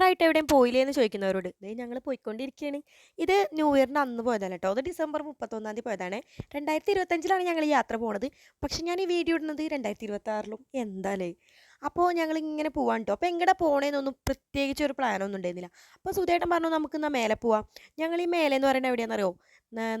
നാളായിട്ട് എവിടെയും പോയില്ലേ എന്ന് ചോദിക്കുന്നവരോട് ദേ ഞങ്ങൾ പോയിക്കൊണ്ടിരിക്കുകയാണ്. ഇത് ന്യൂ ഇയറിന് അന്ന് പോയതല്ല കേട്ടോ. അത് ഡിസംബർ 31 പോയതാണ്. 2025 ഞങ്ങൾ ഈ യാത്ര പോണത്. പക്ഷെ ഞാൻ ഈ വീഡിയോ ഇടുന്നത് 2026 എന്താലേ. അപ്പോൾ ഞങ്ങളിങ്ങനെ പോവാൻ കേട്ടോ. അപ്പോൾ എങ്ങടെ പോണേന്നൊന്നും പ്രത്യേകിച്ച് ഒരു പ്ലാനൊന്നും ഉണ്ടായിരുന്നില്ല. അപ്പോൾ സുധേട്ടൻ പറഞ്ഞു നമുക്ക് എന്നാൽ മേലെ പോവാം. ഞങ്ങൾ ഈ മേലെ എന്ന് പറയുന്നത് എവിടെയാണെന്നറിയോ?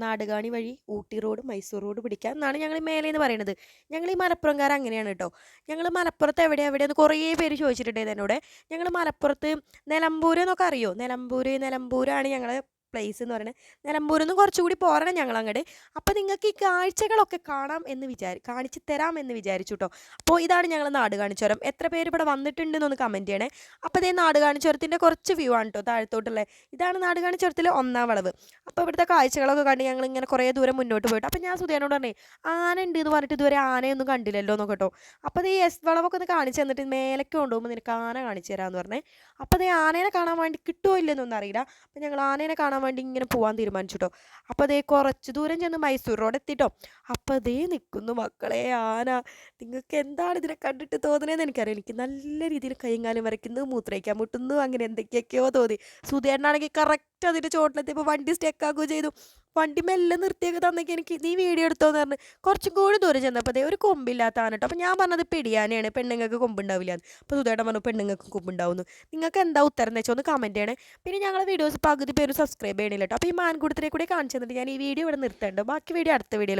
നാടുകാണി വഴി ഊട്ടി റോഡ് മൈസൂർ റോഡ് പിടിക്കാം എന്നാണ് ഞങ്ങൾ ഈ മേലെ എന്ന് പറയുന്നത്. ഞങ്ങൾ ഈ മലപ്പുറംകാർ അങ്ങനെയാണ് കേട്ടോ. ഞങ്ങൾ മലപ്പുറത്ത് എവിടെയെന്ന് കുറേ പേര് ചോദിച്ചിട്ടുണ്ടായിരുന്നു എന്നോട്. ഞങ്ങൾ മലപ്പുറത്ത് നിലമ്പൂർ എന്നൊക്കെ അറിയോ? നിലമ്പൂരാണ് ഞങ്ങൾ പ്ലേസ് എന്ന് പറയുന്നത്. നിലമ്പൂരിൽ നിന്ന് കുറച്ചുകൂടി പോരണം ഞങ്ങൾ അങ്ങോട്ട്. അപ്പോൾ നിങ്ങൾക്ക് ഈ കാഴ്ചകളൊക്കെ കാണിച്ചു തരാം എന്ന് വിചാരിച്ചു കേട്ടോ. അപ്പോൾ ഇതാണ് ഞങ്ങൾ നാടുകാണി ചുരം. എത്ര പേര് ഇവിടെ വന്നിട്ടുണ്ടെന്നൊന്ന് കമൻറ്റ് ചെയ്യണേ. അപ്പോൾ ഇതേ നാടുകാണി ചുരത്തിൻ്റെ കുറച്ച് വ്യൂ ആണ് കേട്ടോ താഴത്തോട്ടുള്ളത്. ഇതാണ് നാടുകാണി ചുരത്തിലെ 1-ാം വളവ്. അപ്പോൾ ഇവിടുത്തെ കാഴ്ചകളൊക്കെ കണ്ട് ഞങ്ങൾ ഇങ്ങനെ കുറേ ദൂരം മുന്നോട്ട് പോയിട്ട് അപ്പോൾ ഞാൻ സുധേനോട് പറഞ്ഞേ ആന ഉണ്ട് എന്ന് പറഞ്ഞിട്ട് ഇതുവരെ ആനയൊന്നും കണ്ടില്ലല്ലോ എന്നൊക്കെ കേട്ടോ. അപ്പോൾ അത് ഈ എസ് വളവൊക്കെ ഒന്ന് കാണിച്ചു തന്നിട്ട് മേലേക്ക് കൊണ്ടുപോകുമ്പോൾ നിനക്ക് ആന കാണിച്ചു തരാമെന്ന് പറഞ്ഞേ. അപ്പോൾ അതേ ആനേനെ കാണാൻ വേണ്ടി കിട്ടുമോ ഇല്ലെന്നൊന്നും അറിയില്ല. അപ്പോൾ ഞങ്ങൾ ആനേനെ കാണാൻ വേണ്ടി ഇങ്ങനെ പോകാൻ തീരുമാനിച്ചു കേട്ടോ. അപ്പോൾ അതേ കുറച്ച് ദൂരം ചെന്ന് മൈസൂർ റോഡ് എത്തിട്ടോ. അപ്പോൾ അതേ നിൽക്കുന്നു മക്കളെ ആന. നിങ്ങൾക്ക് എന്താണ് ഇതിനെ കണ്ടിട്ട് തോന്നുന്നതെന്ന് എനിക്കറിയാം. എനിക്ക് നല്ല രീതിയിൽ കൈയും കാലും വരയ്ക്കുന്നു, മൂത്രയ്ക്കാൻ മുട്ടുന്നു, അങ്ങനെ എന്തൊക്കെയൊക്കെയോ തോന്നി. സുധേട്ടനാണെങ്കിൽ കറക്റ്റ് അതിൻ്റെ ചോട്ടിലെത്തിയപ്പോൾ വണ്ടി സ്റ്റെക്കാക്കുകയും ചെയ്തു. വണ്ടി മെല്ലെ നിർത്തിയൊക്കെ തന്നേക്ക് എനിക്ക് നീ വീഡിയോ എടുത്തോന്ന് പറഞ്ഞ് കുറച്ചും കൂടി ദൂരം ചെന്നപ്പോൾ അതേ ഒരു കൊമ്പില്ലാത്ത ആന കേട്ടോ. അപ്പോൾ ഞാൻ പറഞ്ഞത് പിടിയാനയാണ്, പെണ്ണുങ്ങൾക്ക് കൊമ്പുണ്ടാവില്ല. അപ്പോൾ സുധേട്ടൻ പറഞ്ഞു പെണ്ണുങ്ങൾക്ക് കൊമ്പുണ്ടാവുന്നു. നിങ്ങൾക്ക് എന്താ ഉത്തരം എന്ന് വെച്ചാൽ ഒന്ന് കമൻറ്റ് ചെയ്യണേ. പിന്നെ ഞങ്ങളുടെ വീഡിയോസ് പകുതി പേര് സബ്സ്ക്രൈബ് ചെയ്യണില്ല കേട്ടോ. അപ്പോൾ ഈ മാൻകൂടത്തിനെ കൂടി കാണിച്ചു തന്നിട്ട് ഞാൻ ഈ വീഡിയോ ഇവിടെ നിർത്തേണ്ടോ. ബാക്കി വീഡിയോ അടുത്ത വീഡിയോയിൽ